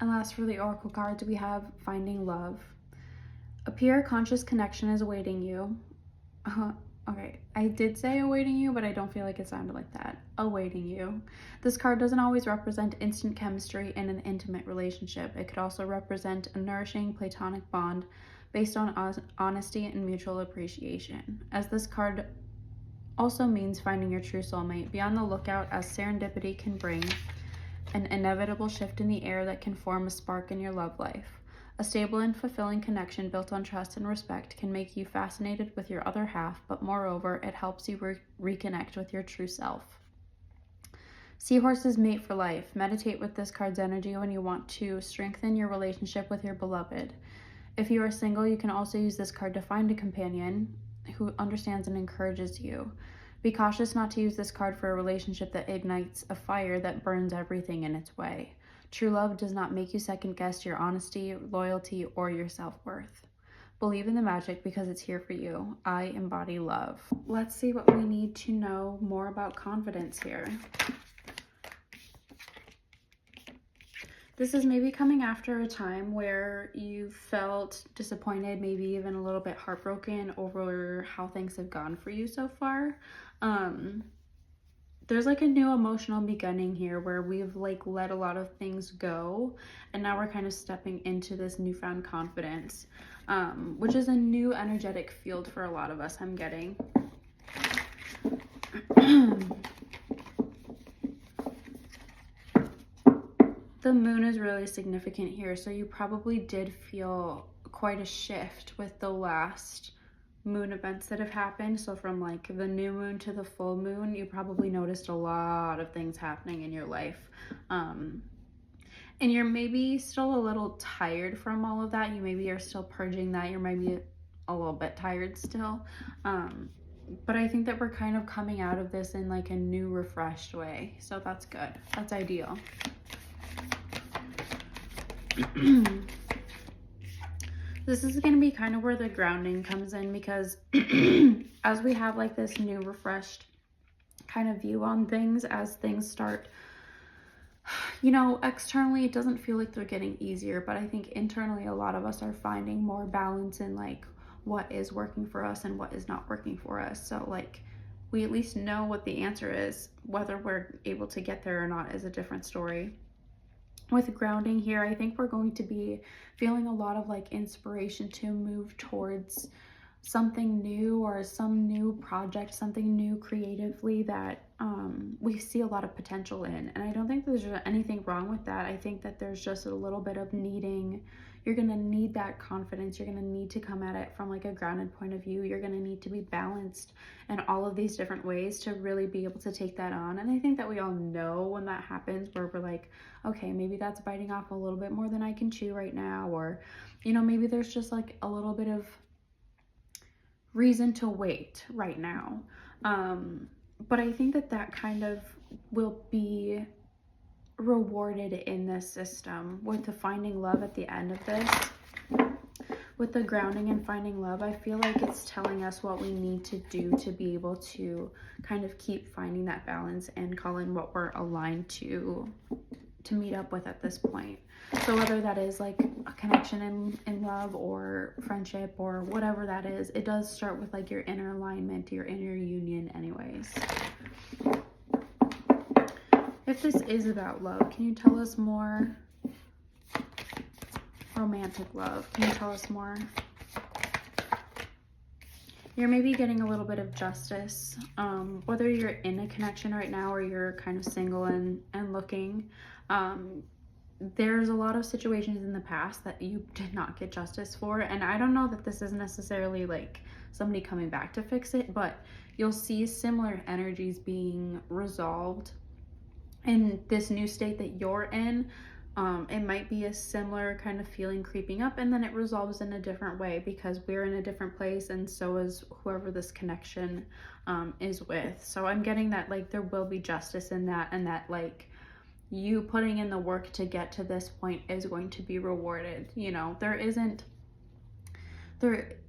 And last, for the oracle cards, we have Finding Love. A pure conscious connection is awaiting you. Okay, I did say awaiting you, but I don't feel like it sounded like that. Awaiting you. This card doesn't always represent instant chemistry in an intimate relationship. It could also represent a nourishing platonic bond based on honesty and mutual appreciation. As this card also means finding your true soulmate, be on the lookout, as serendipity can bring an inevitable shift in the air that can form a spark in your love life. A stable and fulfilling connection built on trust and respect can make you fascinated with your other half, but moreover, it helps you reconnect with your true self. Seahorses mate for life. Meditate with this card's energy when you want to strengthen your relationship with your beloved. If you are single, you can also use this card to find a companion who understands and encourages you. Be cautious not to use this card for a relationship that ignites a fire that burns everything in its way. True love does not make you second guess your honesty, loyalty, or your self-worth. Believe in the magic because it's here for you. I embody love. Let's see what we need to know more about confidence here. This is maybe coming after a time where you felt disappointed, maybe even a little bit heartbroken over how things have gone for you so far. There's like a new emotional beginning here where we've like let a lot of things go, and now we're kind of stepping into this newfound confidence, which is a new energetic field for a lot of us, I'm getting. The moon is really significant here, so you probably did feel quite a shift with the last moon events that have happened. So from like the new moon to the full moon, you probably noticed a lot of things happening in your life. And you're maybe still a little tired from all of that. You maybe are still purging that. You're maybe a little bit tired still. But I think that we're kind of coming out of this in like a new, refreshed way. So that's good. That's ideal. This is going to be kind of where the grounding comes in, because as we have like this new refreshed kind of view on things, as things start, you know, externally it doesn't feel like they're getting easier, but I think internally a lot of us are finding more balance in like what is working for us and what is not working for us. So like we at least know what the answer is. Whether we're able to get there or not is a different story. With grounding here, I think we're going to be feeling a lot of like inspiration to move towards something new or some new project, something new creatively that we see a lot of potential in. And I don't think there's anything wrong with that. I think that there's just a little bit of needing. You're going to need that confidence. You're going to need to come at it from like a grounded point of view. You're going to need to be balanced in all of these different ways to really be able to take that on. And I think that we all know when that happens, where we're like, okay, maybe that's biting off a little bit more than I can chew right now. Or, you know, maybe there's just like a little bit of reason to wait right now. But I think that that kind of will be rewarded in this system with the finding love at the end of this. With the grounding and finding love, I feel like it's telling us what we need to do to be able to kind of keep finding that balance and call in what we're aligned to meet up with at this point. So whether that is like a connection in love or friendship or whatever that is, it does start with like your inner alignment, your inner union anyways. If this is about love, can you tell us more? Romantic love, can you tell us more? You're maybe getting a little bit of justice, whether you're in a connection right now or you're kind of single and looking. There's a lot of situations in the past that you did not get justice for, and I don't know that this is necessarily like somebody coming back to fix it, but you'll see similar energies being resolved in this new state that you're in. It might be a similar kind of feeling creeping up, and then it resolves in a different way because we're in a different place, and so is whoever this connection is with. So I'm getting that like there will be justice in that, and that like you putting in the work to get to this point is going to be rewarded. You know, there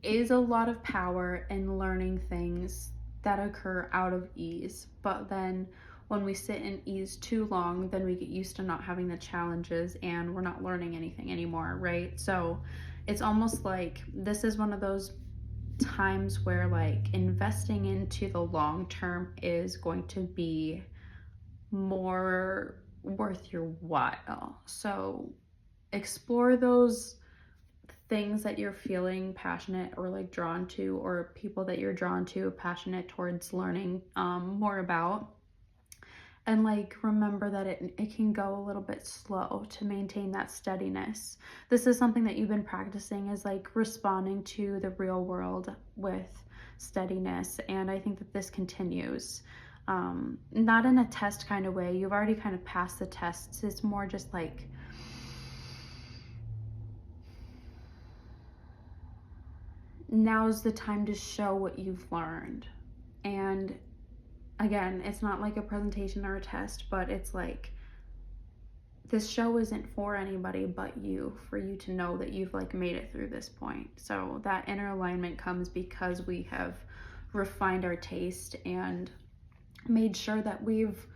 is a lot of power in learning things that occur out of ease, but then when we sit and ease too long, then we get used to not having the challenges and we're not learning anything anymore, right? So it's almost like this is one of those times where like investing into the long term is going to be more worth your while. So explore those things that you're feeling passionate or like drawn to, or people that you're drawn to, passionate towards learning more about. And like remember that it can go a little bit slow to maintain that steadiness. This is something that you've been practicing, is like responding to the real world with steadiness. And I think that this continues. Not in a test kind of way. You've already kind of passed the tests. It's more just like now's the time to show what you've learned. And again, it's not like a presentation or a test, but it's like this show isn't for anybody but you, for you to know that you've like made it through this point. So that inner alignment comes because we have refined our taste and made sure that we've,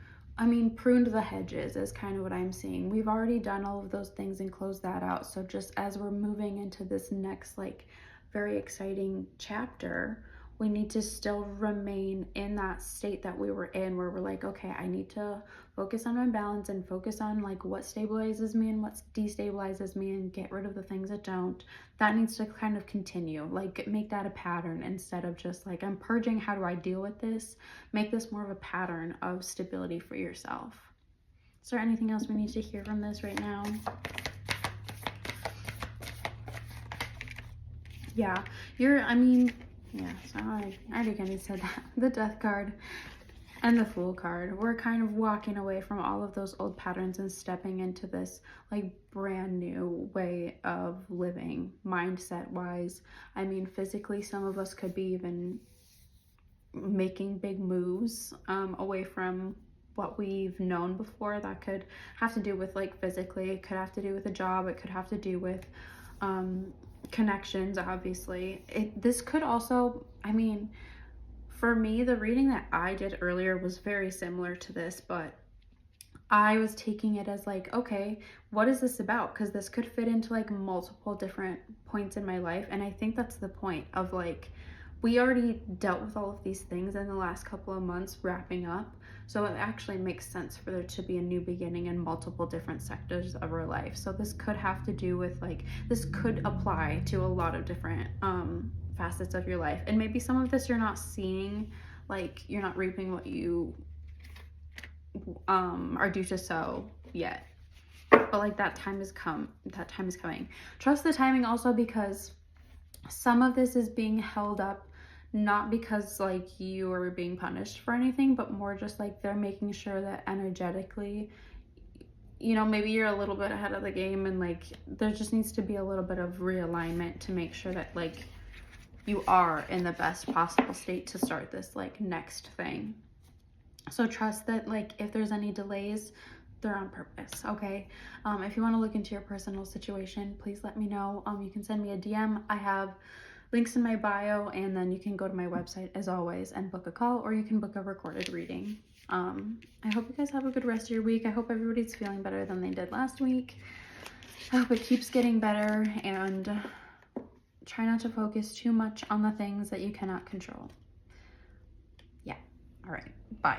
pruned the hedges is kind of what I'm seeing. We've already done all of those things and closed that out. So just as we're moving into this next like very exciting chapter, we need to still remain in that state that we were in, where we're like, okay, I need to focus on my balance and focus on like what stabilizes me and what destabilizes me and get rid of the things that don't. That needs to kind of continue, like make that a pattern instead of just like, I'm purging, how do I deal with this? Make this more of a pattern of stability for yourself. Is there anything else we need to hear from this right now? Yeah, yeah, so I already kind of said that. The Death card and the Fool card. We're kind of walking away from all of those old patterns and stepping into this like brand new way of living, mindset wise. Physically, some of us could be even making big moves away from what we've known before. That could have to do with like physically, it could have to do with a job, it could have to do with connections, obviously. This could also, for me, the reading that I did earlier was very similar to this, but I was taking it as like, okay, what is this about? Because this could fit into like multiple different points in my life. And I think that's the point of like, we already dealt with all of these things in the last couple of months wrapping up. So it actually makes sense for there to be a new beginning in multiple different sectors of our life. So this could have to do with like, this could apply to a lot of different facets of your life. And maybe some of this you're not seeing, like you're not reaping what you are due to sow yet. But like that time is coming. Trust the timing also, because some of this is being held up not because like you are being punished for anything, but more just like they're making sure that energetically, maybe you're a little bit ahead of the game, and like there just needs to be a little bit of realignment to make sure that like you are in the best possible state to start this like next thing. So trust that like if there's any delays, they're on purpose, okay? If you want to look into your personal situation, please let me know. You can send me a DM. I have links in my bio, and then you can go to my website as always and book a call, or you can book a recorded reading. I hope you guys have a good rest of your week. I hope everybody's feeling better than they did last week. I hope it keeps getting better, and try not to focus too much on the things that you cannot control. Yeah, all right, bye.